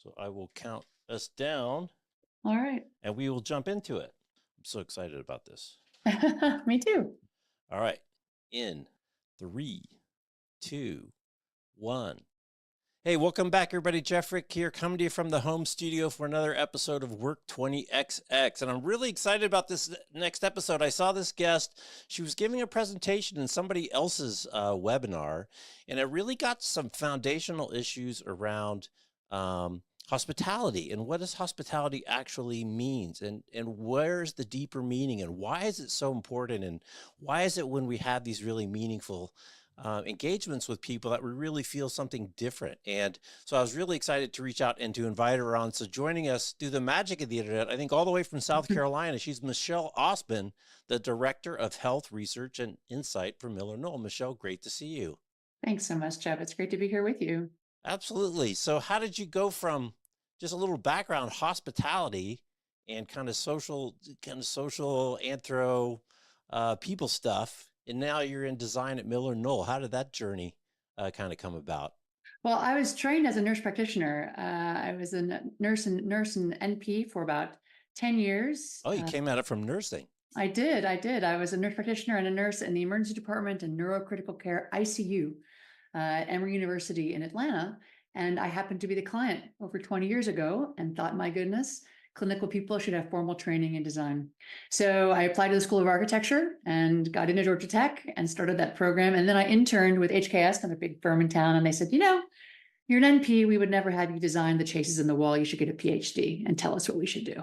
So I will count us down All right. and we will jump into it. I'm so excited about this. Me too. All right. In 3, 2, 1. Hey, welcome back, everybody. Jeff Frick here, coming to you from the home studio for another episode of Work 20XX. And I'm really excited about this next episode. I saw this guest. She was giving a presentation in somebody else's webinar, and it really got some foundational issues around hospitality and what does hospitality actually means, and where's the deeper meaning, and why is it so important, and why is it when we have these really meaningful engagements with people that we really feel something different. And so I was really excited to reach out and to invite her on. So joining us through the magic of the internet, I think all the way from South Carolina, she's Michelle Ossmann, the Director of Health Research and Insight for Miller Knoll. Michelle, great to see you. Thanks so much, Jeff. It's great to be here with you. Absolutely. So how did you go from just a little background hospitality and kind of social anthro people stuff, and now you're in design at Miller Knoll? How did that journey kind of come about? Well, I was trained as a nurse practitioner. I was a nurse and NP for about 10 years. Oh, you came at it from nursing. I did. I was a nurse practitioner and a nurse in the emergency department and neurocritical care ICU at Emory University in Atlanta. And I happened to be the client over 20 years ago and thought, my goodness, clinical people should have formal training in design. So I applied to the School of Architecture and got into Georgia Tech and started that program. And then I interned with HKS, another big firm in town. And they said, you're an NP. We would never have you design the chases in the wall. You should get a PhD and tell us what we should do.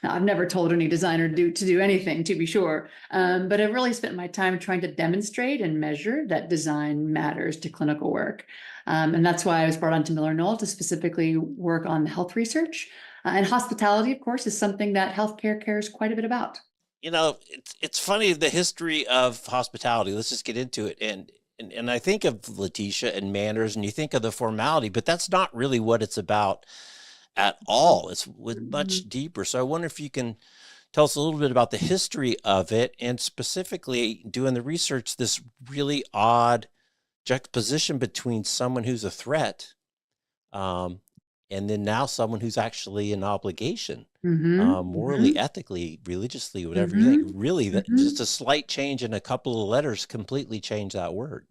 Now, I've never told any designer to do anything, to be sure. But I've really spent my time trying to demonstrate and measure that design matters to clinical work. And that's why I was brought on to Miller Knoll to specifically work on health research. And hospitality, of course, is something that healthcare cares quite a bit about. It's funny, the history of hospitality. Let's just get into it. And I think of Letitia and manners, and you think of the formality, but that's not really what it's about at all. It's much deeper. So I wonder if you can tell us a little bit about the history of it, and specifically doing the research, this really odd juxtaposition between someone who's a threat, and then now someone who's actually an obligation, morally, ethically, religiously, whatever you think. Really, that just a slight change in a couple of letters completely changed that word.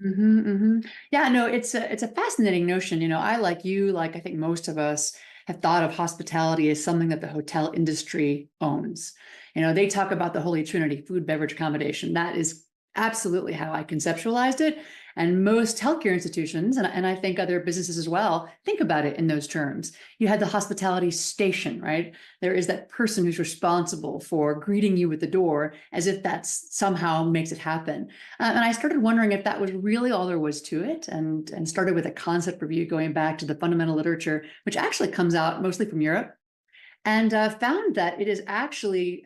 Yeah, no, it's a fascinating notion. I, like you, like I think most of us, have thought of hospitality as something that the hotel industry owns. They talk about the Holy Trinity, food, beverage, accommodation. That is absolutely how I conceptualized it. And most healthcare institutions, and I think other businesses as well, think about it in those terms. You had the hospitality station, right? There is that person who's responsible for greeting you at the door, as if that somehow makes it happen. And I started wondering if that was really all there was to it, and started with a concept review going back to the fundamental literature, which actually comes out mostly from Europe, and found that it is actually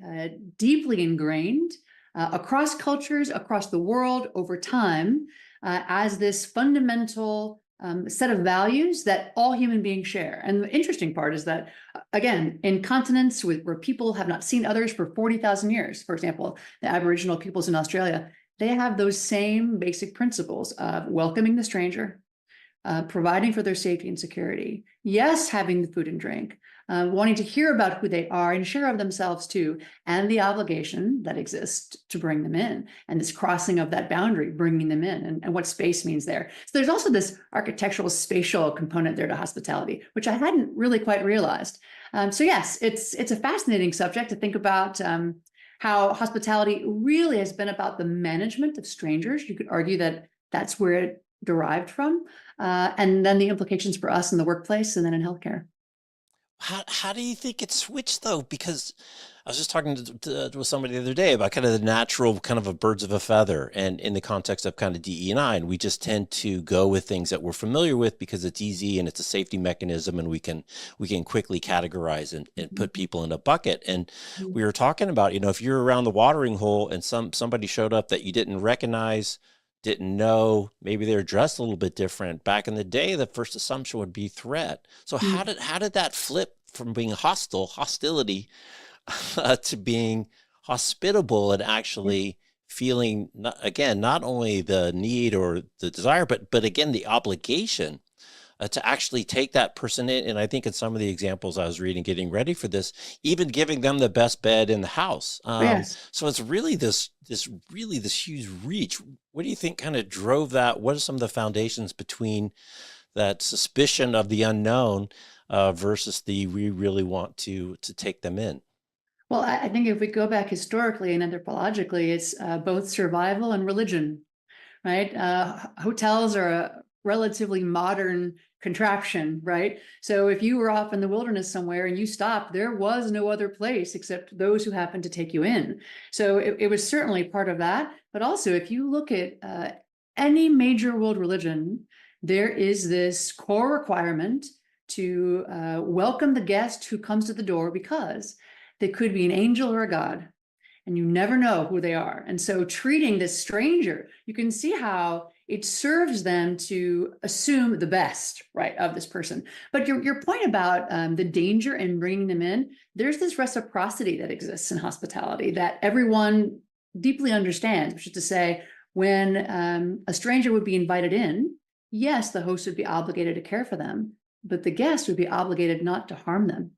deeply ingrained across cultures, across the world over time, as this fundamental set of values that all human beings share. And the interesting part is that, again, in continents where people have not seen others for 40,000 years, for example, the Aboriginal peoples in Australia, they have those same basic principles of welcoming the stranger, providing for their safety and security, yes, having the food and drink, wanting to hear about who they are and share of themselves too, and the obligation that exists to bring them in, and this crossing of that boundary, bringing them in, and what space means there. So there's also this architectural spatial component there to hospitality, which I hadn't really quite realized. So yes, it's a fascinating subject to think about, how hospitality really has been about the management of strangers. You could argue that that's where it derived from, and then the implications for us in the workplace and then in healthcare. How do you think it switched though? Because I was just talking with somebody the other day about kind of the natural kind of a birds of a feather, and in the context of kind of DE&I, and we just tend to go with things that we're familiar with because it's easy and it's a safety mechanism, and we can quickly categorize and put people in a bucket. And we were talking about, if you're around the watering hole and somebody showed up that you didn't recognize, didn't know, maybe they're dressed a little bit different. Back in the day, the first assumption would be threat. So how did that flip from being hostility, to being hospitable, and actually feeling, not only the need or the desire, but again, the obligation to actually take that person in. And I think in some of the examples I was reading, getting ready for this, even giving them the best bed in the house. Yes. So it's really this huge reach. What do you think kind of drove that? What are some of the foundations between that suspicion of the unknown versus the we really want to take them in? Well, I think if we go back historically and anthropologically, it's both survival and religion, right? Hotels are a relatively modern contraption, right? So if you were off in the wilderness somewhere and you stopped, there was no other place except those who happened to take you in. So it was certainly part of that. But also, if you look at any major world religion, there is this core requirement to welcome the guest who comes to the door, because they could be an angel or a god, and you never know who they are. And so treating this stranger, you can see how it serves them to assume the best, right, of this person. But your point about the danger in bringing them in, there's this reciprocity that exists in hospitality that everyone deeply understands, which is to say, when a stranger would be invited in, yes, the host would be obligated to care for them, but the guest would be obligated not to harm them.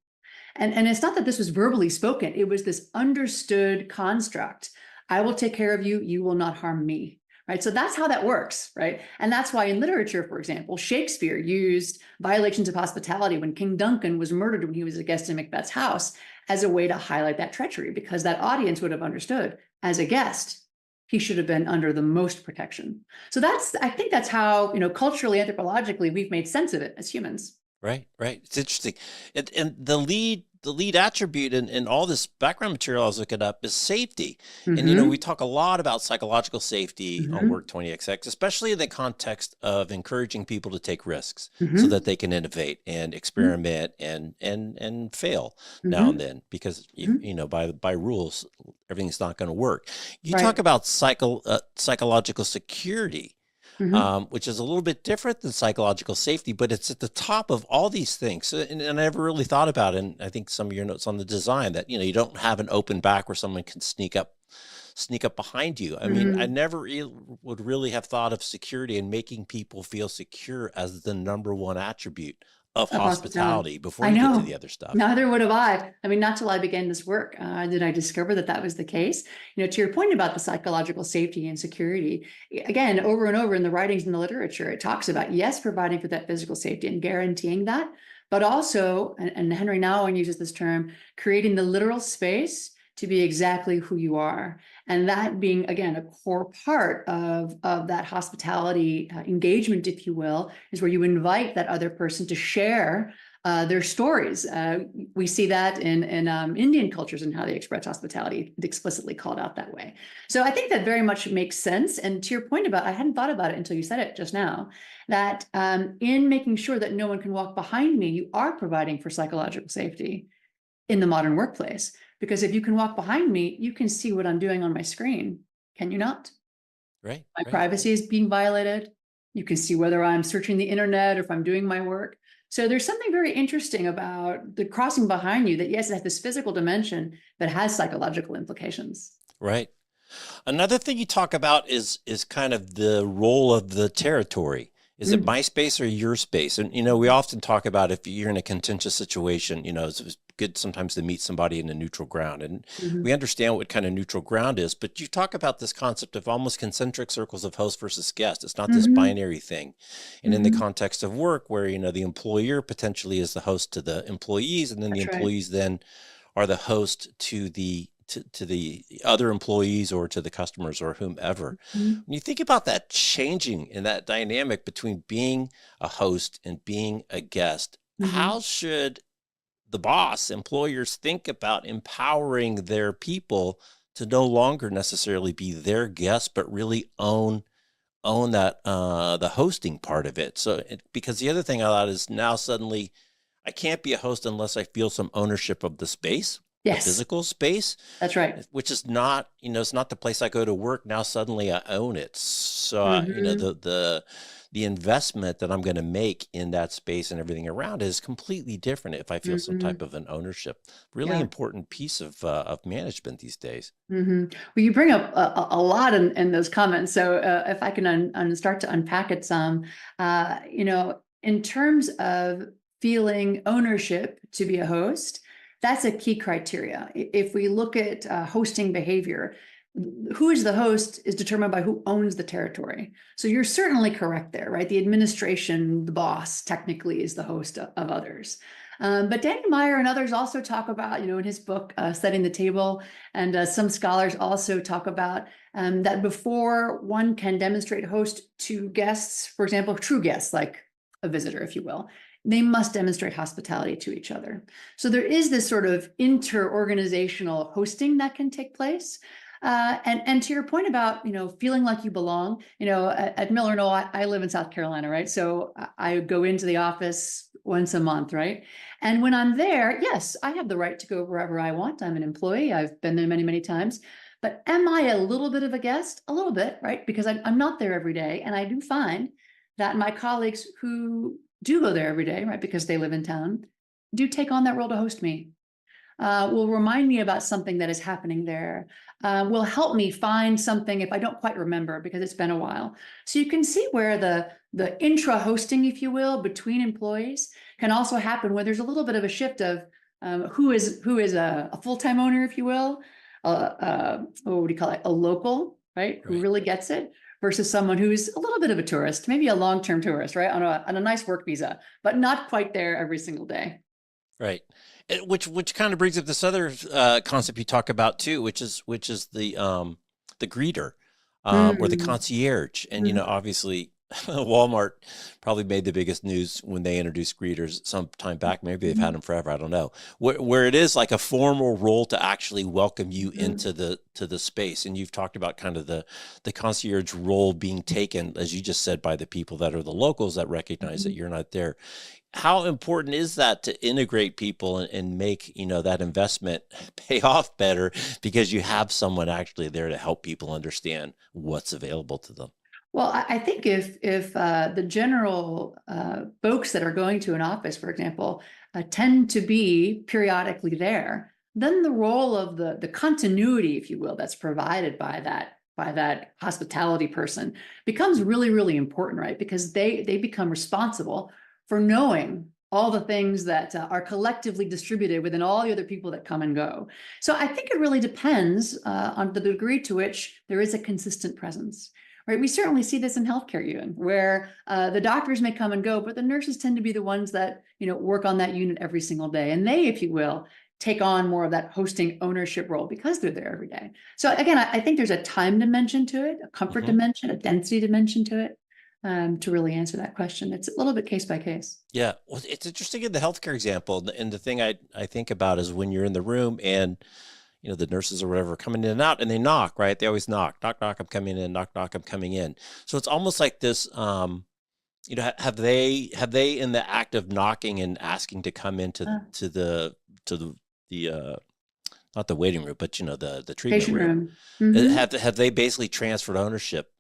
And it's not that this was verbally spoken, it was this understood construct. I will take care of you, you will not harm me. Right. So that's how that works. Right. And that's why in literature, for example, Shakespeare used violations of hospitality when King Duncan was murdered when he was a guest in Macbeth's house as a way to highlight that treachery, because that audience would have understood, as a guest, he should have been under the most protection. So I think that's how, culturally, anthropologically, we've made sense of it as humans. Right, right. It's interesting. And the lead attribute in all this background material I was looking up is safety. And we Mm-hmm. talk a lot about psychological safety on Mm-hmm. Work 20XX, especially in the context of encouraging people to take risks so Mm-hmm. that they can innovate and experiment and fail now and Mm-hmm. then, because Mm-hmm. by rules everything's not going to work. You talk Right. about psychological security, Mm-hmm. which is a little bit different than psychological safety, but it's at the top of all these things. So, and I never really thought about it. And I think some of your notes on the design that, you don't have an open back where someone can sneak up behind you. I mean, I Mm-hmm. never would really have thought of security and making people feel secure as the number one attribute of Of hospitality. hospitality before I you get to the know. other stuff. Neither would have I. I mean, not till I began this work did I discover that that was the case. To your point about the psychological safety and security, again, over and over in the writings and the literature, it talks about, yes, providing for that physical safety and guaranteeing that, but also, and Henry Nouwen uses this term, creating the literal space to be exactly who you are. And that being, again, a core part of that hospitality engagement, if you will, is where you invite that other person to share their stories. We see that in Indian cultures and how they express hospitality. It's explicitly called out that way. So I think that very much makes sense. And to your point about, I hadn't thought about it until you said it just now, that in making sure that no one can walk behind me, you are providing for psychological safety in the modern workplace. Because if you can walk behind me, you can see what I'm doing on my screen. Can you not? Right, My right. privacy is being violated. You can see whether I'm searching the internet or if I'm doing my work. So there's something very interesting about the crossing behind you that, yes, it has this physical dimension, but has psychological implications. Right. Another thing you talk about is kind of the role of the territory. Is it Mm-hmm. my space or your space? And we often talk about, if you're in a contentious situation, it's good sometimes to meet somebody in a neutral ground. And Mm-hmm. we understand what kind of neutral ground is, but you talk about this concept of almost concentric circles of host versus guest. It's not this Mm-hmm. binary thing. And in the Mm-hmm. context of work, where the employer potentially is the host to the employees, and then the That's right. employees then are the host to the other employees or to the customers or whomever. Mm-hmm. When you think about that changing in that dynamic between being a host and being a guest, Mm-hmm. how should the boss, employers, think about empowering their people to no longer necessarily be their guests, but really own that the hosting part of it? So because the other thing I thought is, now suddenly I can't be a host unless I feel some ownership of the space, the Yes, physical space, that's right. which is not, it's not the place I go to work. Now suddenly I own it. So, Mm-hmm. the investment that I'm going to make in that space and everything around is completely different if I feel some Mm-hmm. type of an ownership. Really Yeah. important piece of management these days. Mm-hmm. Well, you bring up a lot in those comments. So if I can start to unpack it some, in terms of feeling ownership to be a host, that's a key criteria. If we look at hosting behavior, who is the host is determined by who owns the territory. So you're certainly correct there, right? The administration, the boss, technically is the host of others. But Danny Meyer and others also talk about, in his book, Setting the Table, and some scholars also talk about that before one can demonstrate host to guests, for example, true guests, like a visitor, if you will, they must demonstrate hospitality to each other. So there is this sort of inter-organizational hosting that can take place. And to your point about, feeling like you belong, at Miller Knoll, I live in South Carolina, right? So I go into the office once a month, right? And when I'm there, yes, I have the right to go wherever I want. I'm an employee. I've been there many, many times. But am I a little bit of a guest? A little bit, right? Because I'm not there every day. And I do find that my colleagues who do go there every day, right, because they live in town, do take on that role to host me. Will remind me about something that is happening there, will help me find something if I don't quite remember because it's been a while. So you can see where the intra-hosting, if you will, between employees can also happen where there's a little bit of a shift of who is a full-time owner, if you will, what would you call it, a local, right, who really gets it, versus someone who's a little bit of a tourist, maybe a long-term tourist, right, on a nice work visa, but not quite there every single day. Right. Which kind of brings up this other concept you talk about too, which is the greeter or the concierge. And obviously Walmart probably made the biggest news when they introduced greeters some time back. Maybe they've had them forever, I don't know. Where it is like a formal role to actually welcome you into the space. And you've talked about kind of the concierge role being taken, as you just said, by the people that are the locals that recognize that you're not there. How important is that to integrate people and make, that investment pay off better because you have someone actually there to help people understand what's available to them? Well, I think if the general folks that are going to an office, for example, tend to be periodically there, then the role of the continuity, if you will, that's provided by that hospitality person becomes really, really important, right? Because they become responsible for knowing all the things that are collectively distributed within all the other people that come and go. So I think it really depends on the degree to which there is a consistent presence. Right, we certainly see this in healthcare even, where the doctors may come and go, but the nurses tend to be the ones that work on that unit every single day, and they, if you will, take on more of that hosting ownership role because they're there every day. So again, I think there's a time dimension to it, a comfort dimension, a density dimension to it. To really answer that question, it's a little bit case by case. Yeah, well, it's interesting in the healthcare example, and the thing I think about is when you're in the room and the nurses or whatever are coming in and out, and they knock, right? They always knock, knock, knock, I'm coming in, knock, knock, I'm coming in. So it's almost like this, have they in the act of knocking and asking to come into to the not the waiting room, but the treatment room. Have they basically transferred ownership,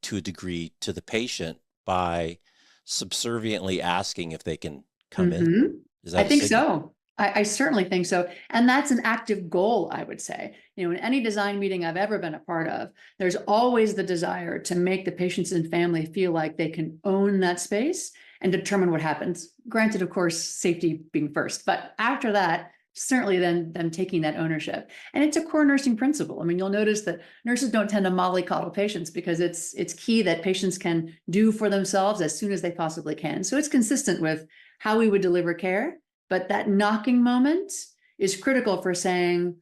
to a degree to the patient by subserviently asking if they can come in? Is that I think so. I certainly think so. And that's an active goal, I would say. In any design meeting I've ever been a part of, there's always the desire to make the patients and family feel like they can own that space and determine what happens. Granted, of course, safety being first, but after that, certainly then them taking that ownership. And it's a core nursing principle. I mean, you'll notice that nurses don't tend to mollycoddle patients because it's key that patients can do for themselves as soon as they possibly can. So it's consistent with how we would deliver care. But that knocking moment is critical for saying,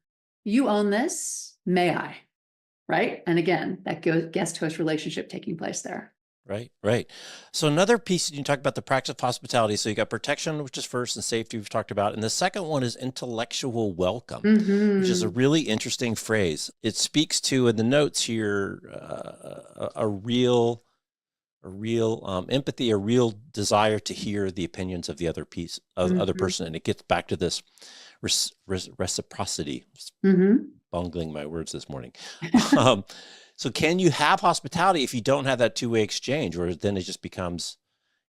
you own this, may I? Right? And again, that guest host relationship taking place there. Right, right. So another piece, you talk about the practice of hospitality. So you got protection, which is first, and safety we've talked about. And the second one is intellectual welcome, which is a really interesting phrase. It speaks to, in the notes here, a real empathy, a real desire to hear the opinions of the other other person. And it gets back to this reciprocity. Bungling my words this morning. So can you have hospitality if you don't have that two-way exchange, or then it just becomes,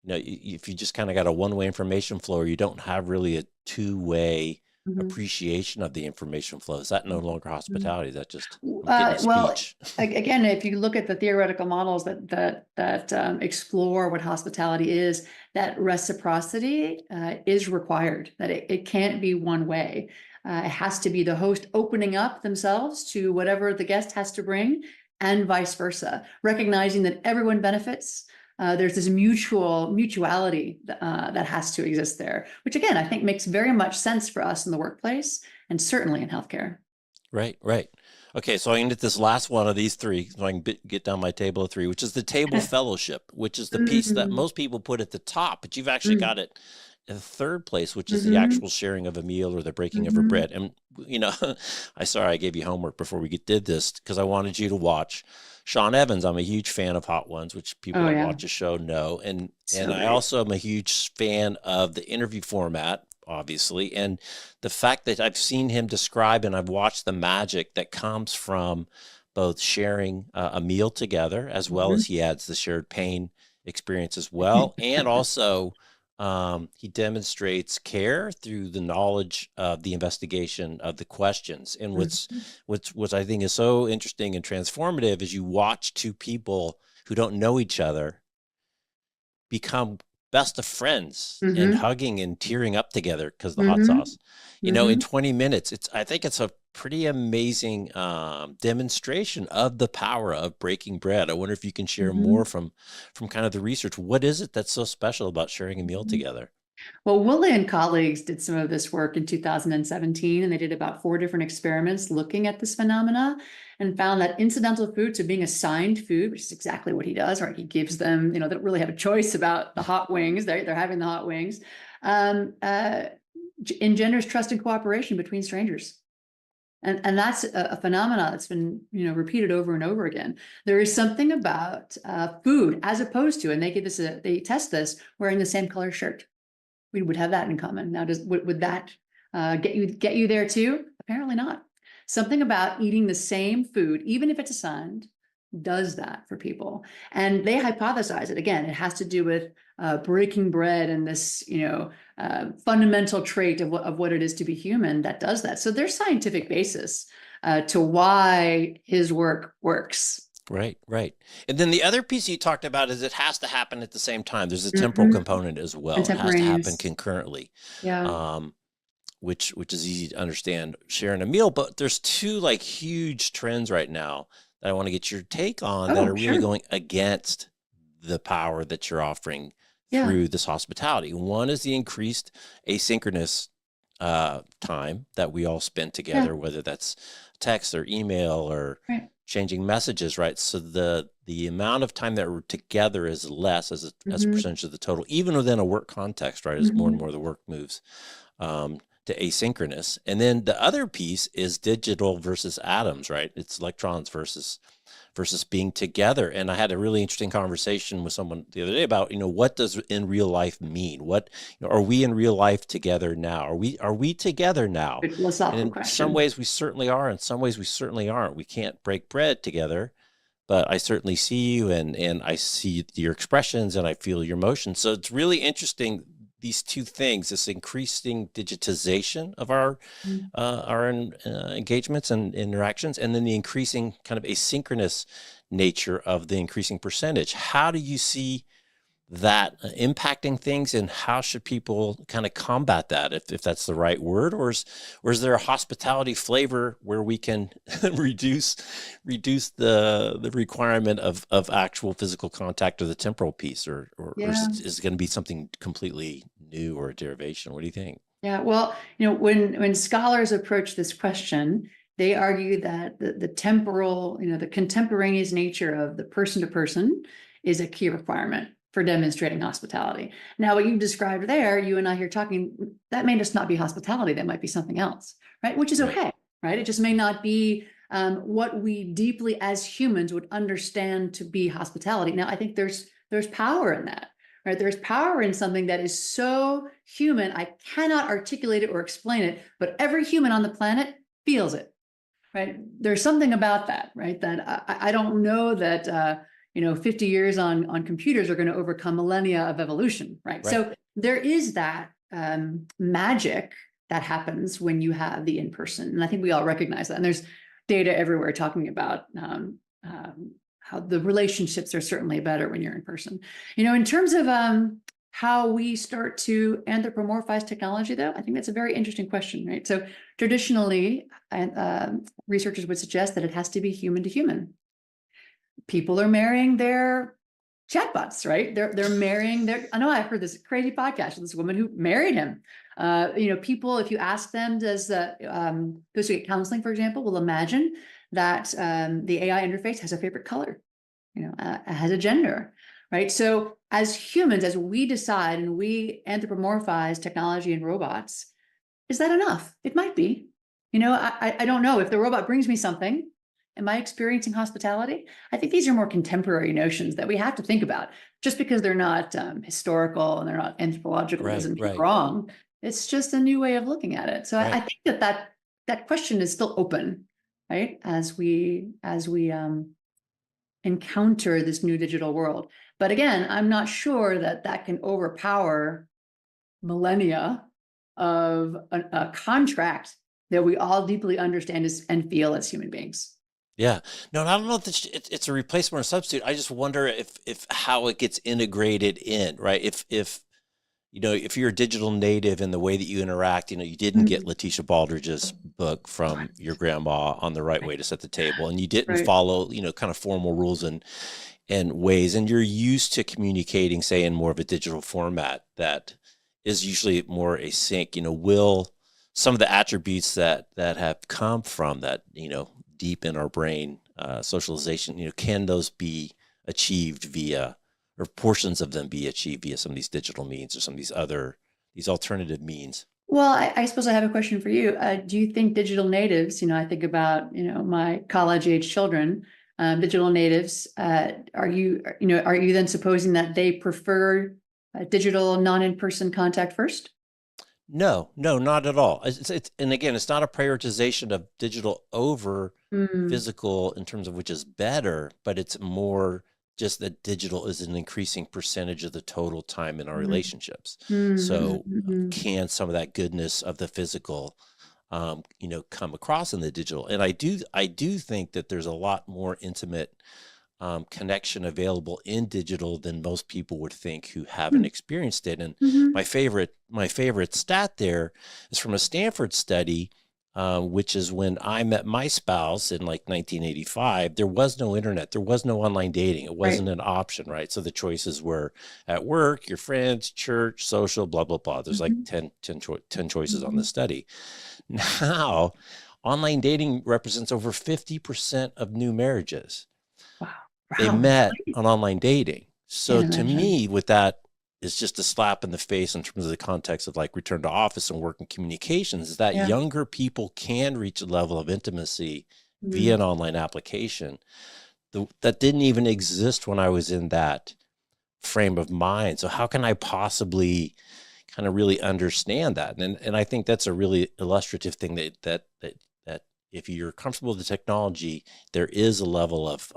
if you just kind of got a one-way information flow, or you don't have really a two-way Mhm. appreciation of the information flow? Is that no longer Mhm. hospitality? Is that just, I'm getting Well, speech? again, if you look at the theoretical models that explore what hospitality is, that reciprocity is required. That it can't be one way. It has to be the host opening up themselves to whatever the guest has to bring, and vice versa. Recognizing that everyone benefits. There's this mutuality that has to exist there, which again I think makes very much sense for us in the workplace and certainly in healthcare. Right, right. Okay, so I can get this last one of these three, so I can get down my table of three, which is the table fellowship, which is the piece that Mm, most people put at the top, but you've actually mm, got it in the third place, which is the mhm, actual sharing of a meal or the breaking of a mhm. bread. And I gave you homework before we did this because I wanted you to watch Sean Evans. I'm a huge fan of Hot Ones, which people Oh that yeah, watch the show know, and so I great. also am a huge fan of the interview format, obviously, and the fact that I've seen him describe and I've watched the magic that comes from both sharing a meal together, as well as Mhm. he adds the shared pain experience as well. And also, he demonstrates care through the knowledge of the investigation of the questions. And Mhm. what's I think is so interesting and transformative is you watch two people who don't know each other become best of friends and Mhm. hugging and tearing up together because the hot Mhm. sauce. In Mhm. 20 minutes, I think it's a pretty amazing demonstration of the power of breaking bread. I wonder if you can share more Mhm. from kind of the research. What is it that's so special about sharing a meal Mhm. together? Well, Woolley and colleagues did some of this work in 2017, and they did about 4 different experiments looking at this phenomena and found that incidental food, so being assigned food, which is exactly what he does, right? He gives them, they don't really have a choice about the hot wings. They're having the hot wings. Um, uh, Engenders trust and cooperation between strangers. And that's a phenomena that's been repeated over and over again. There is something about food as opposed to, and they test this wearing the same color shirt. We would have that in common. Now, would that get you there too? Apparently not. Something about eating the same food, even if it's assigned, does that for people. And they hypothesize it. Again, it has to do with breaking bread and this, fundamental trait of what it is to be human that does that. So there's scientific basis to why his work works. Right, right. And then the other piece you talked about is it has to happen at the same time. There's a temporal Mhm. component as well. It has to happen Contemporaneous. concurrently. Yeah. Um, which is easy to understand sharing a meal, but there's two like huge trends right now that I want to get your take on that Oh, are really sure. going against the power that you're offering Yeah. through this hospitality. One is the increased asynchronous time that we all spend Yeah. together, whether that's text or email or Right. changing messages, right? So the amount of time that we're together is less as a Hmm. percentage of the total, even within a work context, right? As more and Hmm. more of the work moves to asynchronous. And then the other piece is digital versus atoms, right? It's electrons versus being together. And I had a really interesting conversation with someone the other day about, what does in real life mean? What are we in real life together now? Are we together now? Good And philosophical in some question. ways we certainly are. In some ways we certainly aren't. We can't break bread together, but I certainly see you and I see your expressions and I feel your emotions. So it's really interesting, these two things, this increasing digitization of our engagements and interactions, and then the increasing kind of asynchronous nature of the increasing percentage. How do you see that impacting things, and how should people kind of combat that, if that's the right word, or is there a hospitality flavor where we can reduce the requirement of actual physical contact or the temporal piece, or Yeah. is it going to be something completely new or a derivation? What do you think? Yeah. Well, when scholars approach this question, they argue that the temporal, the contemporaneous nature of the person to person is a key requirement for demonstrating hospitality. Now, what you described there, you and I here talking, that may just not be hospitality. That might be something else, right? Which is Right. okay, right? It just may not be what we deeply as humans would understand to be hospitality. Now, I think there's power in that, right? There's power in something that is so human, I cannot articulate it or explain it, but every human on the planet feels it, right? There's something about that, right? That I don't know that 50 years on computers are going to overcome millennia of evolution, right? Right. So there is that magic that happens when you have the in-person. And I think we all recognize that. And there's data everywhere talking about how the relationships are certainly better when you're in person. In terms of how we start to anthropomorphize technology, though, I think that's a very interesting question, right? So traditionally, researchers would suggest that it has to be human to human. People are marrying their chatbots, right? They're marrying their. I know I've heard this crazy podcast with this woman who married him. People, if you ask them, does those who get counseling, for example, will imagine that the AI interface has a favorite color, has a gender, right? So as humans, as we decide and we anthropomorphize technology and robots, is that enough? It might be. I don't know. If the robot brings me something, am I experiencing hospitality? I think these are more contemporary notions that we have to think about. Just because they're not historical and they're not anthropological doesn't mean wrong. It's just a new way of looking at it. So I think that question is still open, right? As we encounter this new digital world. But again, I'm not sure that can overpower millennia of a contract that we all deeply understand and feel as human beings. Yeah. No, I don't know if it's a replacement or substitute. I just wonder if how it gets integrated in, right? If you're a digital native in the way that you interact, you didn't get Letitia Baldridge's book from your grandma on the right way to set the table, and you didn't follow, kind of formal rules and ways, and you're used to communicating, say, in more of a digital format that is usually more async, will some of the attributes that have come from that, deep in our brain, socialization, can those be achieved via, or portions of them be achieved via some of these digital means or some of these alternative means? Well, I suppose I have a question for you. Do you think digital natives, I think about, my college age children, digital natives, are you then supposing that they prefer digital non-in-person contact first? No, not at all. And again, it's not a prioritization of digital over physical in terms of which is better, but it's more just that digital is an increasing percentage of the total time in our relationships. So can some of that goodness of the physical, come across in the digital? And I do think that there's a lot more intimate connection available in digital than most people would think who haven't experienced it. And my favorite stat there is from a Stanford study, which is when I met my spouse in like 1985. There was no internet. There was no online dating. It wasn't an option, right? So the choices were at work, your friends, church, social, blah, blah, blah. There's like 10 choices on the study. Now, online dating represents over 50% of new marriages. They met on online dating. So to me, with that, is just a slap in the face in terms of the context of like return to office and work and communications, is that younger people can reach a level of intimacy via an online application that didn't even exist when I was in that frame of mind. So how can I possibly kind of really understand that? And I think that's a really illustrative thing that if you're comfortable with the technology, there is a level of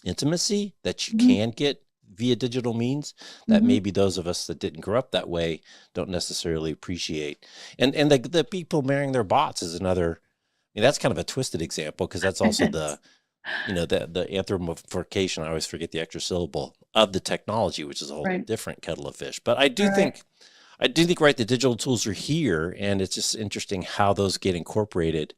intimacy that you can get via digital means that maybe those of us that didn't grow up that way don't necessarily appreciate. And the people marrying their bots is another. I mean, that's kind of a twisted example, because that's also the anthropomorphication. I always forget the extra syllable of the technology, which is a whole different kettle of fish. But I do think, right, the digital tools are here, and it's just interesting how those get incorporated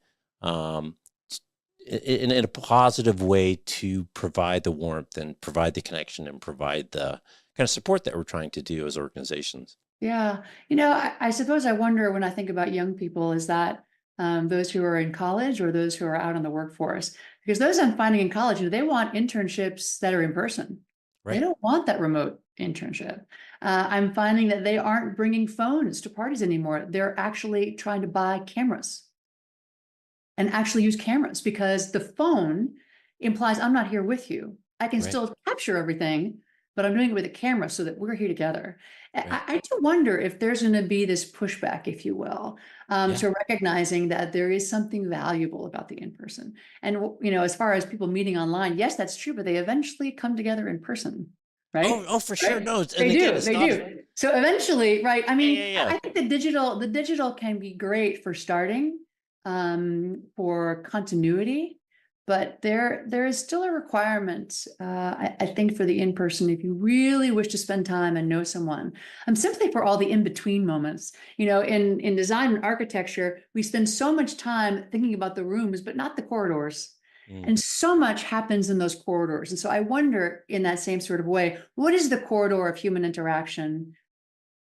in a positive way to provide the warmth and provide the connection and provide the kind of support that we're trying to do as organizations. Yeah. I suppose I wonder, when I think about young people, is that those who are in college or those who are out in the workforce? Because those I'm finding in college, they want internships that are in person. They don't want that remote internship. I'm finding that they aren't bringing phones to parties anymore. They're actually trying to buy cameras and actually use cameras, because the phone implies I'm not here with you. I can still capture everything, but I'm doing it with a camera so that we're here together. I do wonder if there's going to be this pushback, if you will, to recognizing that there is something valuable about the in-person. And, as far as people meeting online, yes, that's true, but they eventually come together in person, right? Oh, for sure. No, They do. So eventually, right? I Yeah, mean, yeah, yeah. I think the digital can be great for starting, for continuity, but there is still a requirement, I think, for the in-person if you really wish to spend time and know someone. Simply for all the in-between moments. In design and architecture, we spend so much time thinking about the rooms, but not the corridors. Mm. And so much happens in those corridors. And so I wonder, in that same sort of way, what is the corridor of human interaction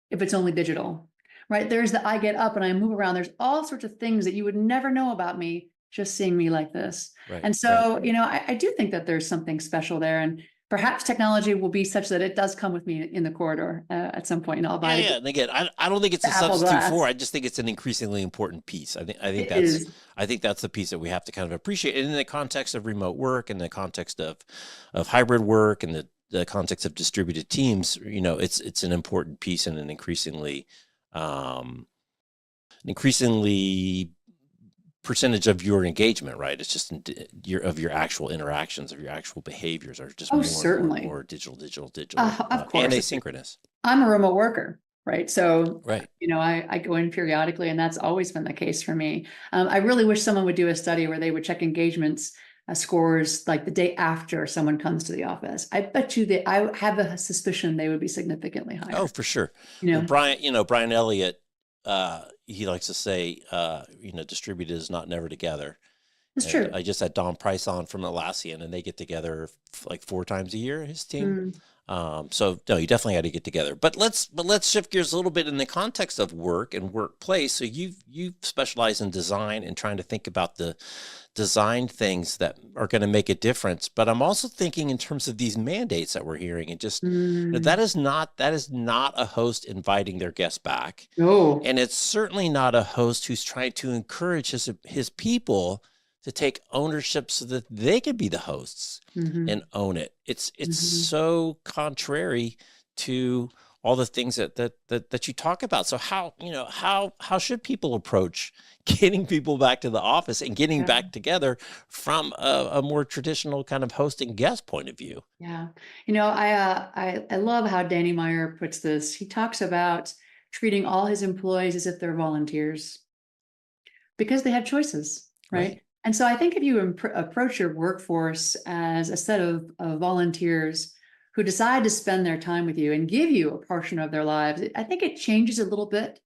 if it's only digital, right? There's the I get up and I move around. There's all sorts of things that you would never know about me just seeing me like this. Right, And right. so, I do think that there's something special there. And perhaps technology will be such that it does come with me in the corridor at some point, and I'll Yeah, buy yeah. And again, I don't think it's a the Apple substitute for. Glass. I just think it's an increasingly important piece. It is. I think that's the piece that we have to kind of appreciate. And in the context of remote work, and the context of hybrid work, and the context of distributed teams, it's an important piece, and um, an increasingly percentage of your engagement, right? It's just of your actual interactions, of your actual behaviors are just Oh, more and more and certainly. more digital, Of and course. asynchronous. I'm a remote worker, right? So, Right. I go in periodically, and that's always been the case for me. I really wish someone would do a study where they would check engagements scores like the day after someone comes to the office. I bet you that I have a suspicion they would be significantly Oh, higher. for sure. You Well, know, Brian Elliott, he likes to say, distributed is not never together. it's And true. I just had Don Price on from Atlassian, and they get together like 4 times a year, his team. Mm, So no, you definitely got to get together. But let's shift gears a little bit in the context of work and workplace. So you've specialized in design and trying to think about the design things that are going to make a difference. But I'm also thinking in terms of these mandates that we're hearing, and just mm. that is not a host inviting their guests back, Oh, and it's certainly not a host who's trying to encourage his people to take ownership so that they can be the hosts hmm and own it. It's hmm so contrary to all the things that you talk about. So how should people approach getting people back to the office and getting Yeah, back together from a more traditional kind of hosting guest point of view? yeah. I love how Danny Meyer puts this. He talks about treating all his employees as if they're volunteers, because they have choices, Right. right? And so I think if you approach your workforce as a set of volunteers who decide to spend their time with you and give you a portion of their lives, I think it changes a little bit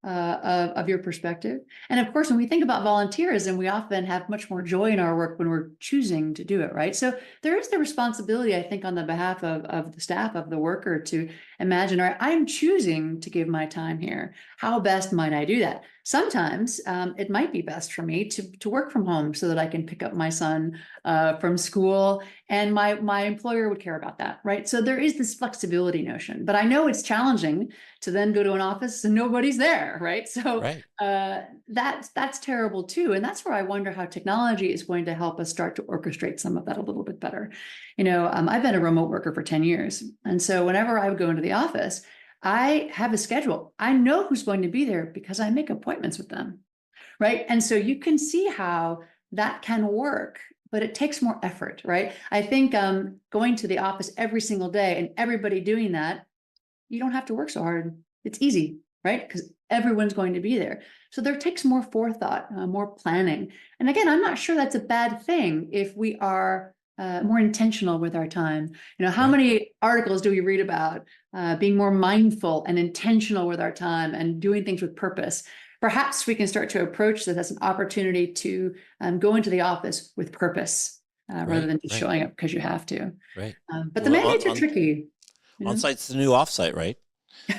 of your perspective. And of course, when we think about volunteerism, we often have much more joy in our work when we're choosing to do it, right? So there is the responsibility, I think, on the behalf of the staff, of the worker, to imagine, all right, I'm choosing to give my time here. How best might I do that? Sometimes it might be best for me to work from home so that I can pick up my son from school, and my employer would care about that, right? So there is this flexibility notion, but I know it's challenging to then go to an office and nobody's there, right? So Right. that's terrible too, and that's where I wonder how technology is going to help us start to orchestrate some of that a little bit better. I've been a remote worker for 10 years, and so whenever I would go into the office, I have a schedule. I know who's going to be there because I make appointments with them, right? And so you can see how that can work, but it takes more effort, right? I think going to the office every single day and everybody doing that, you don't have to work so hard. It's easy, right? Because everyone's going to be there. So there takes more forethought, more planning. And again, I'm not sure that's a bad thing if we are more intentional with our time. How Right. many articles do we read about being more mindful and intentional with our time and doing things with purpose? Perhaps we can start to approach this as an opportunity to go into the office with purpose rather Right. than just Right. showing up because you have to. Right. But the Well, mandates are tricky. You know? on-site's the new off-site, right?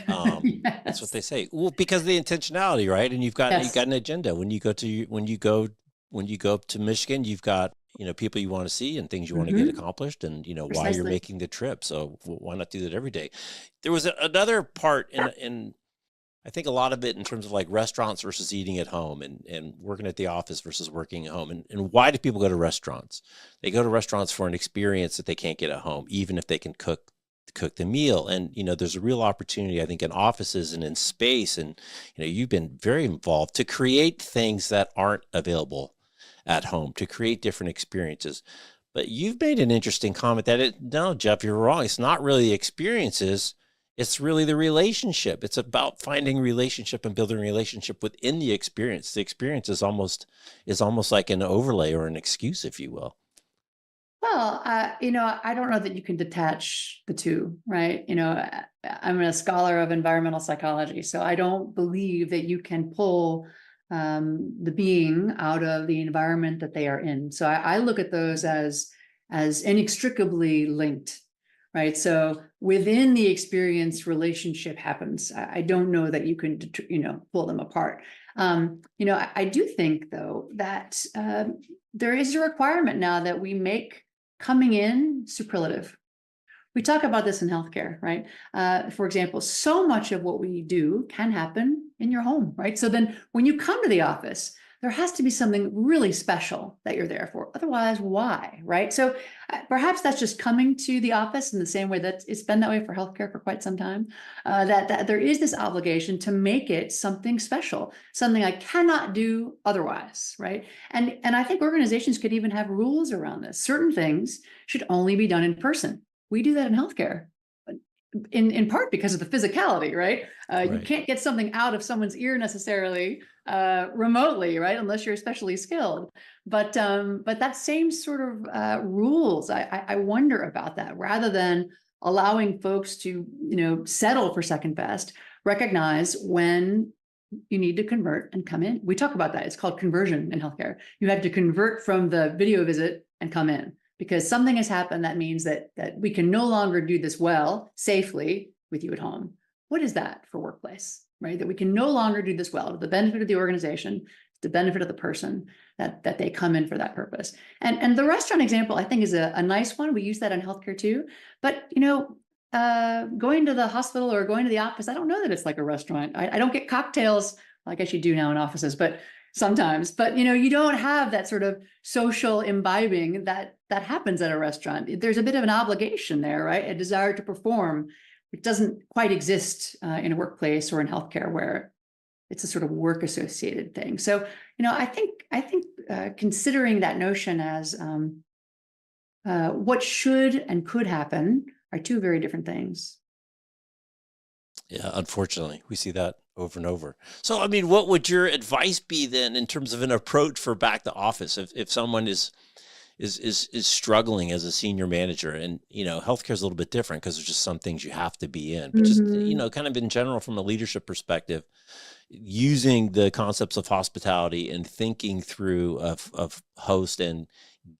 That's what Yes. they say. Well, because of the intentionality, right? And you've Yes. got an agenda. When you go up to Michigan, you've got, people you want to see and things you want to get hmm accomplished, and why you're Precisely. making the trip. So why not do that every day? There was another part in I think a lot of it in terms of like restaurants versus eating at home, and working at the office versus working at home. And why do people go to restaurants? They go to restaurants for an experience that they can't get at home, even if they can cook the meal. And there's a real opportunity, I think, in offices and in space, and you've been very involved to create things that aren't available at home, to create different experiences. But you've made an interesting comment that no, Jeff, you're wrong. It's not really the experiences, It's really the relationship. It's about finding relationship and building relationship within the experience. The experience is almost like an overlay or an excuse, if you will. Well, I don't know that you can detach the two, right? I'm a scholar of environmental psychology, so I don't believe that you can pull the being out of the environment that they are in. So I look at those as inextricably linked, right? So within the experience, relationship happens. I don't know that you can, pull them apart. I do think though that there is a requirement now that we make coming in superlative. We talk about this in healthcare, right? For example, so much of what we do can happen in your home, right? So then when you come to the office, there has to be something really special that you're there for. Otherwise, why, right? So perhaps that's just coming to the office in the same way that it's been that way for healthcare for quite some time, that there is this obligation to make it something special, something I cannot do otherwise, right? And I think organizations could even have rules around this. Certain things should only be done in person. We do that in healthcare, in part because of the physicality, right? You Right. can't get something out of someone's ear necessarily remotely, right? Unless you're especially skilled. But that same sort of rules, I wonder about that, rather than allowing folks to, settle for second best, recognize when you need to convert and come in. We talk about that. It's called conversion in healthcare. You have to convert from the video visit and come in, because something has happened that means that we can no longer do this well, safely with you at home. What is that for workplace, right? That we can no longer do this well to the benefit of the organization, the benefit of the person, that they come in for that purpose. And the restaurant example, I think, is a nice one. We use that in healthcare too. But, going to the hospital or going to the office, I don't know that it's like a restaurant. I don't get cocktails. I guess you do now in offices, but sometimes, but you don't have that sort of social imbibing that happens at a restaurant. There's a bit of an obligation there, right? A desire to perform. It doesn't quite exist in a workplace or in healthcare, where it's a sort of work associated thing. So, I think considering that notion as what should and could happen are two very different things. Yeah, unfortunately, we see that over and over. So, I mean, what would your advice be then in terms of an approach for back to office if someone is struggling as a senior manager? And healthcare is a little bit different because there's just some things you have to be in, but just Mhm. kind of in general from a leadership perspective, using the concepts of hospitality and thinking through of host and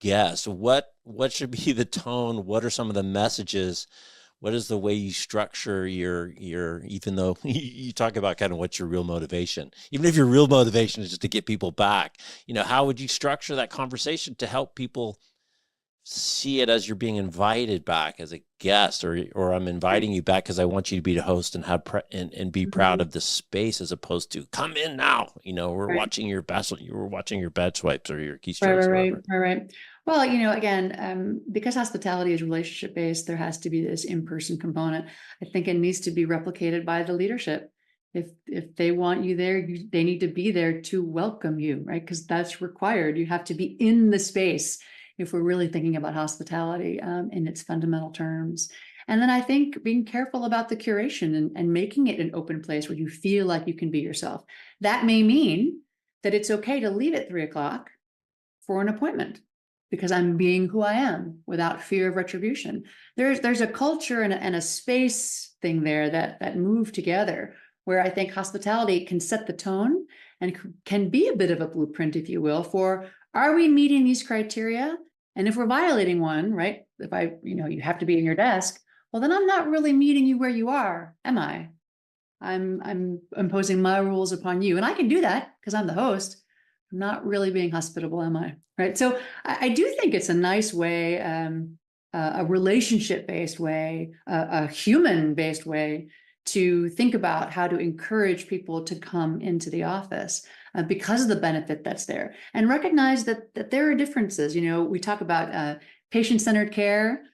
guest, what should be the tone? What are some of the messages? What is the way you structure your even though you talk about kind of what's your real motivation, even if your real motivation is just to get people back, how would you structure that conversation to help people see it as you're being invited back as a guest, or I'm Right. inviting you back because I want you to be the host and and be proud Mhm. of the space, as opposed to come in now, Right. we're watching your bed swipes or your Right, right, keystrokes or right, whatever. right, right. Well, again, because hospitality is relationship based, there has to be this in-person component. I think it needs to be replicated by the leadership. If they want you there, they need to be there to welcome you, right? Because that's required. You have to be in the space if we're really thinking about hospitality in its fundamental terms. And then I think being careful about the curation and making it an open place where you feel like you can be yourself. That may mean that it's okay to leave at 3 o'clock for an appointment, because I'm being who I am without fear of retribution. There's a culture and a space thing there that move together, where I think hospitality can set the tone and can be a bit of a blueprint, if you will, for, are we meeting these criteria? And if we're violating one, right? If you have to be in your desk, well, then I'm not really meeting you where you are, am I? I'm imposing my rules upon you, and I can do that because I'm the host. I'm not really being hospitable, am I? Right. So I do think it's a nice way, a relationship based way, a human based way to think about how to encourage people to come into the office because of the benefit that's there, and recognize that there are differences. We talk about patient centered care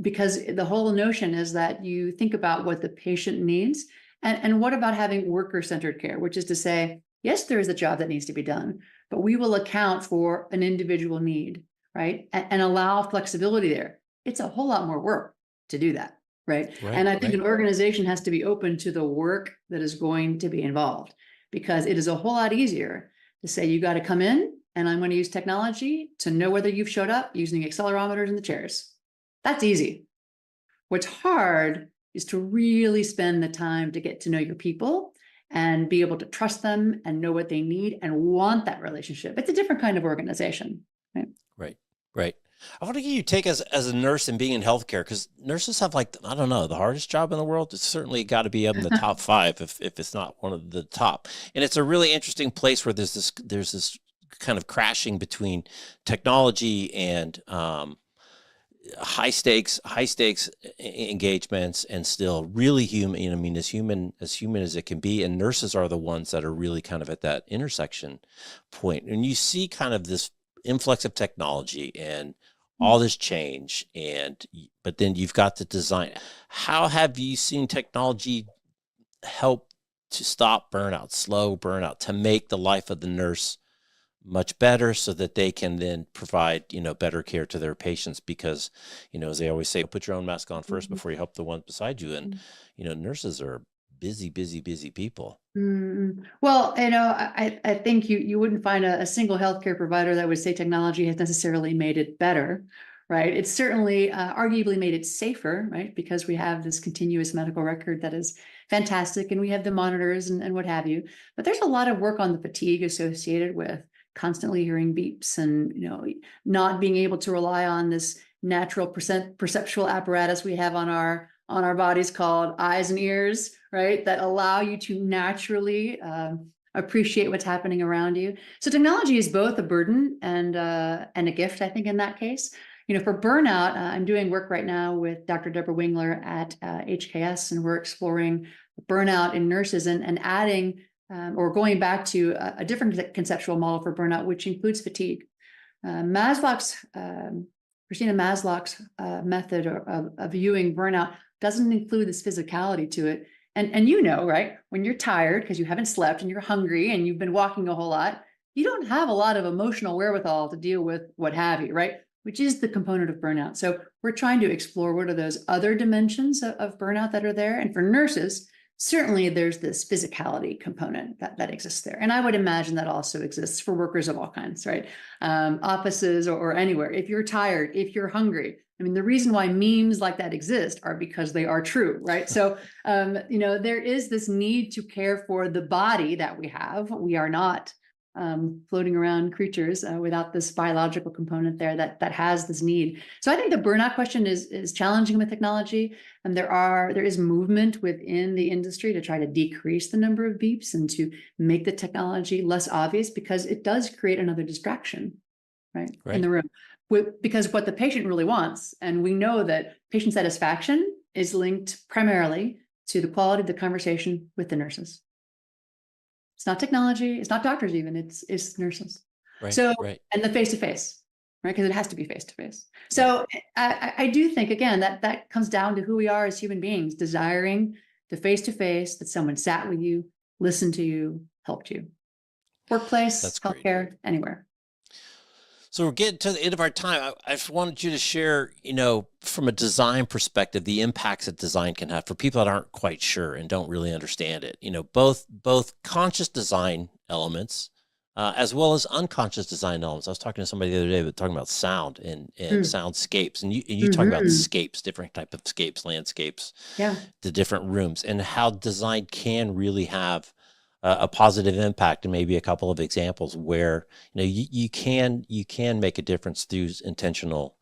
because the whole notion is that you think about what the patient needs. And what about having worker-centered care, which is to say, yes, there is a job that needs to be done, but we will account for an individual need, right? And allow flexibility there. It's a whole lot more work to do that, right? Right, And I think right. an organization has to be open to the work that is going to be involved, because it is a whole lot easier to say, you got to come in and I'm going to use technology to know whether you've showed up using accelerometers in the chairs. That's easy. What's hard is to really spend the time to get to know your people and be able to trust them and know what they need and want that relationship. It's a different kind of organization, right? Right, right. I want to get your take as a nurse and being in healthcare, because nurses have, like, I don't know, the hardest job in the world. It's certainly got to be up in the top five, if it's not one of the top. And it's a really interesting place where there's this kind of crashing between technology and high stakes engagements, and still really human. I mean, as human as it can be. And nurses are the ones that are really kind of at that intersection point. And you see kind of this influx of technology and all this change, but then you've got the design. How have you seen technology help to stop burnout, slow burnout, to make the life of the nurse much better, so that they can then provide, better care to their patients? Because, as they always say, put your own mask on first before you help the ones beside you. And, nurses are busy, busy, busy people. Well, I think you wouldn't find a single healthcare provider that would say technology has necessarily made it better, right? It's certainly arguably made it safer, right? Because we have this continuous medical record that is fantastic, and we have the monitors and what have you. But there's a lot of work on the fatigue associated with constantly hearing beeps, and not being able to rely on this natural perceptual apparatus we have on our bodies called eyes and ears, right? That allow you to naturally appreciate what's happening around you. So technology is both a burden and a gift, I think, in that case. For burnout, I'm doing work right now with Dr. Deborah Wingler at HKS, and we're exploring burnout in nurses and adding or going back to a different conceptual model for burnout, which includes fatigue. Christina Maslach's method of viewing burnout doesn't include this physicality to it. And right, when you're tired because you haven't slept and you're hungry and you've been walking a whole lot, you don't have a lot of emotional wherewithal to deal with what have you, right? Which is the component of burnout. So we're trying to explore what are those other dimensions of burnout that are there. And for nurses, certainly there's this physicality component that exists there. And I would imagine that also exists for workers of all kinds, right? Offices or anywhere. If you're tired, if you're hungry, I mean, the reason why memes like that exist are because they are true, right? So, there is this need to care for the body that we have. We are not floating around creatures without this biological component there that has this need. So I think the burnout question is challenging with technology, and there is movement within the industry to try to decrease the number of beeps and to make the technology less obvious, because it does create another distraction, right. In the room. Because what the patient really wants, and we know that patient satisfaction is linked primarily to the quality of the conversation with the nurses. It's not technology, it's not doctors even, it's nurses. Right, So, right. and the face-to-face, right? Because it has to be face-to-face. So I do think, again, that comes down to who we are as human beings, desiring the face-to-face, that someone sat with you, listened to you, helped you. Workplace, That's great. healthcare, anywhere. So we're getting to the end of our time. I just wanted you to share, from a design perspective, the impacts that design can have for people that aren't quite sure and don't really understand it. Both conscious design elements, as well as unconscious design elements. I was talking to somebody the other day, talking about sound and soundscapes, and you talking about scapes, different type of scapes, landscapes, the different rooms, and how design can really have a positive impact. And maybe a couple of examples where you can make a difference through intentional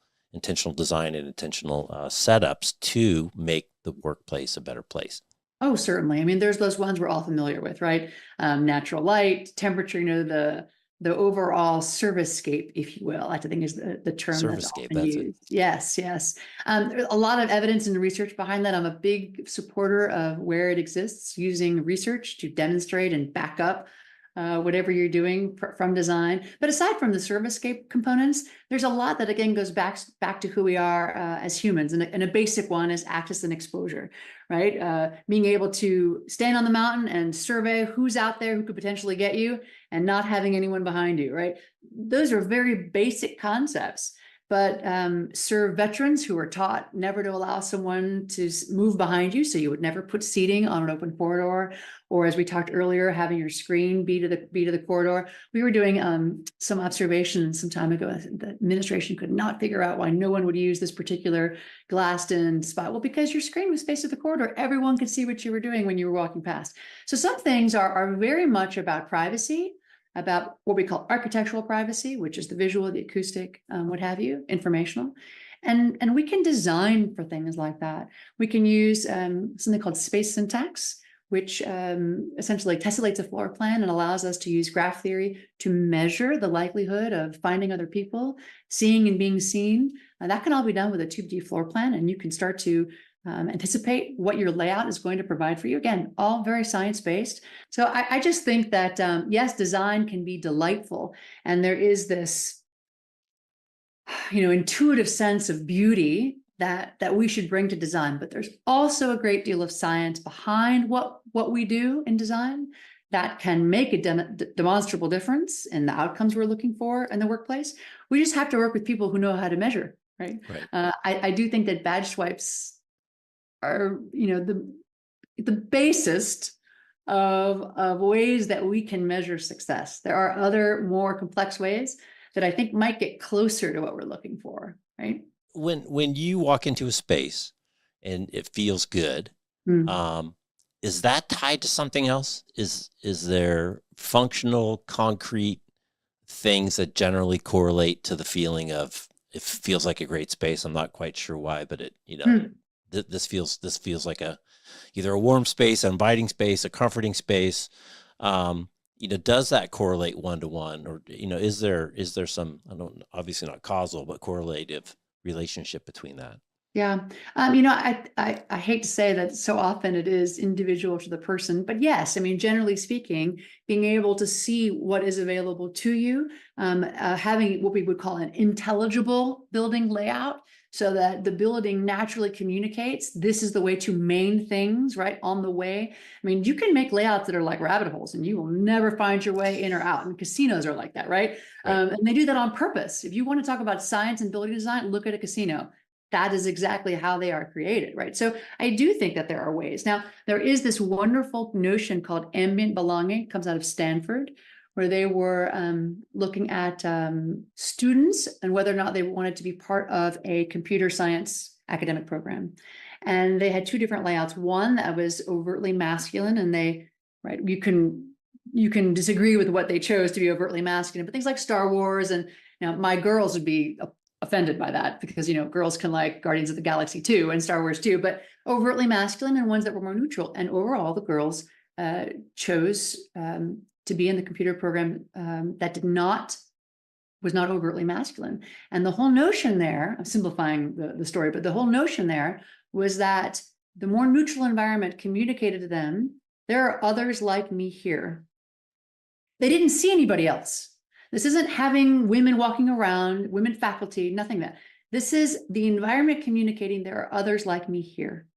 design and intentional setups to make the workplace a better place. Oh, certainly. I mean, there's those ones we're all familiar with, right? Natural light, temperature, the overall service-scape, if you will, I think is the term that's Service-scape, often that's used. Yes, yes. There's a lot of evidence and research behind that. I'm a big supporter of where it exists, using research to demonstrate and back up whatever you're doing from design. But aside from the service-scape components, there's a lot that, again, goes back to who we are as humans. And a basic one is access and exposure, right? Being able to stand on the mountain and survey who's out there who could potentially get you, and not having anyone behind you, right? Those are very basic concepts but serve veterans who are taught never to allow someone to move behind you. So you would never put seating on an open corridor, or as we talked earlier, having your screen be to the corridor. We were doing some observations some time ago. The administration could not figure out why no one would use this particular glassed-in spot. Well, because your screen was facing the corridor, everyone could see what you were doing when you were walking past. So some things are very much about privacy, about what we call architectural privacy, which is the visual, the acoustic, what have you, informational. And we can design for things like that. We can use something called space syntax, which essentially tessellates a floor plan and allows us to use graph theory to measure the likelihood of finding other people, seeing and being seen. That can all be done with a 2D floor plan, and you can start to anticipate what your layout is going to provide for you. Again, all very science-based. So I just think that, yes, design can be delightful. And there is this, intuitive sense of beauty that we should bring to design. But there's also a great deal of science behind what we do in design that can make a demonstrable difference in the outcomes we're looking for in the workplace. We just have to work with people who know how to measure, right? Right. I do think that badge swipes are the basest of ways that we can measure success. There are other more complex ways that I think might get closer to what we're looking for, right? When you walk into a space and it feels good, Mm. is that tied to something else? Is there functional, concrete things that generally correlate to the feeling of it feels like a great space? I'm not quite sure why, but Mm. this feels like either a warm space, an inviting space, a comforting space. Does that correlate one to one, or is there some, I don't, obviously not causal, but correlative relationship between that? Yeah. I hate to say that so often it is individual to the person, but yes, I mean, generally speaking, being able to see what is available to you, having what we would call an intelligible building layout, so that the building naturally communicates, this is the way to main things, right, on the way. I mean, you can make layouts that are like rabbit holes and you will never find your way in or out. And casinos are like that, right? Right. And they do that on purpose. If you want to talk about science and building design, look at a casino. That is exactly how they are created, right? So I do think that there are ways. Now, there is this wonderful notion called ambient belonging. It comes out of Stanford, where they were looking at students and whether or not they wanted to be part of a computer science academic program. And they had two different layouts. One that was overtly masculine, and right, you can disagree with what they chose to be overtly masculine, but things like Star Wars, and my girls would be offended by that because girls can like Guardians of the Galaxy too and Star Wars too, but overtly masculine and ones that were more neutral. And overall, the girls chose to be in the computer program that was not overtly masculine. And the whole notion there, I'm simplifying the story, but the whole notion there was that the more neutral environment communicated to them, there are others like me here. They didn't see anybody else. This isn't having women walking around, women faculty, nothing that. This is the environment communicating there are others like me here.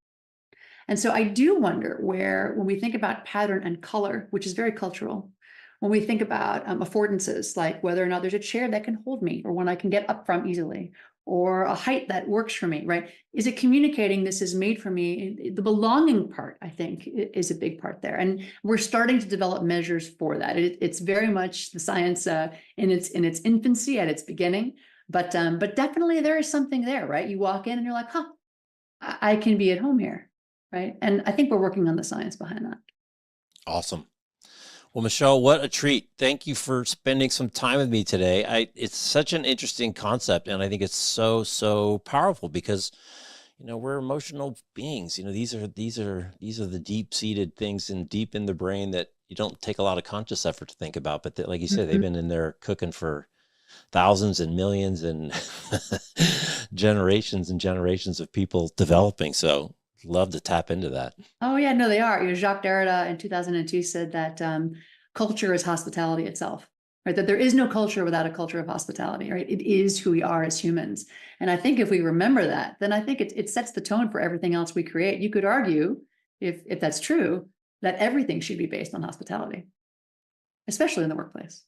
And so I do wonder where, when we think about pattern and color, which is very cultural, when we think about affordances, like whether or not there's a chair that can hold me or one I can get up from easily, or a height that works for me, right? Is it communicating this is made for me? The belonging part, I think, is a big part there. And we're starting to develop measures for that. It's very much the science in its infancy, at its beginning. But definitely there is something there, right? You walk in and you're like, huh, I can be at home here, right? And I think we're working on the science behind that. Awesome. Well, Michelle, what a treat. Thank you for spending some time with me today. It's such an interesting concept, and I think it's so, so powerful because, we're emotional beings. These are the deep-seated things and deep in the brain that you don't take a lot of conscious effort to think about. But like you said, they've been in there cooking for thousands and millions and generations and generations of people developing. So love to tap into that. Oh yeah, no, they are. Jacques Derrida in 2002 said that culture is hospitality itself, right? That there is no culture without a culture of hospitality, right? It is who we are as humans. And I think if we remember that, then I think it sets the tone for everything else we create. You could argue, if that's true, that everything should be based on hospitality, especially in the workplace.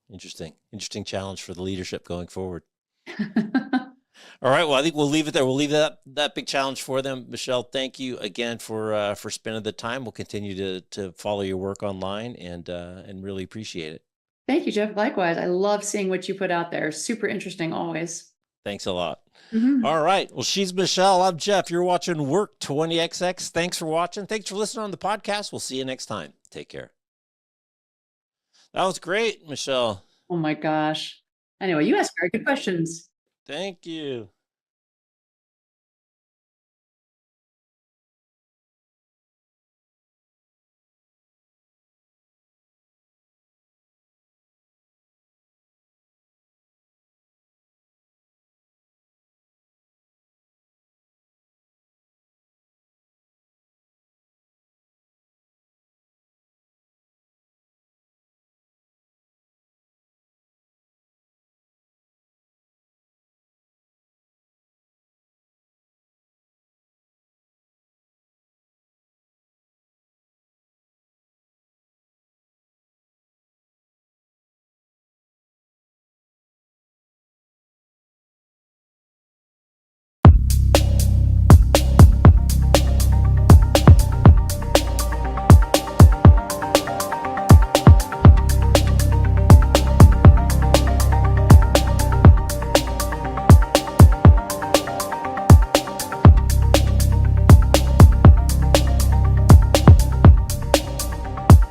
Interesting challenge for the leadership going forward. All right. Well, I think we'll leave it there. We'll leave that big challenge for them. Michelle, thank you again for spending the time. We'll continue to follow your work online and really appreciate it. Thank you, Jeff. Likewise, I love seeing what you put out there. Super interesting always. Thanks a lot. Mhm. All right. Well, she's Michelle. I'm Jeff. You're watching Work 20XX. Thanks for watching. Thanks for listening on the podcast. We'll see you next time. Take care. That was great, Michelle. Oh my gosh. Anyway, you asked very good questions. Thank you.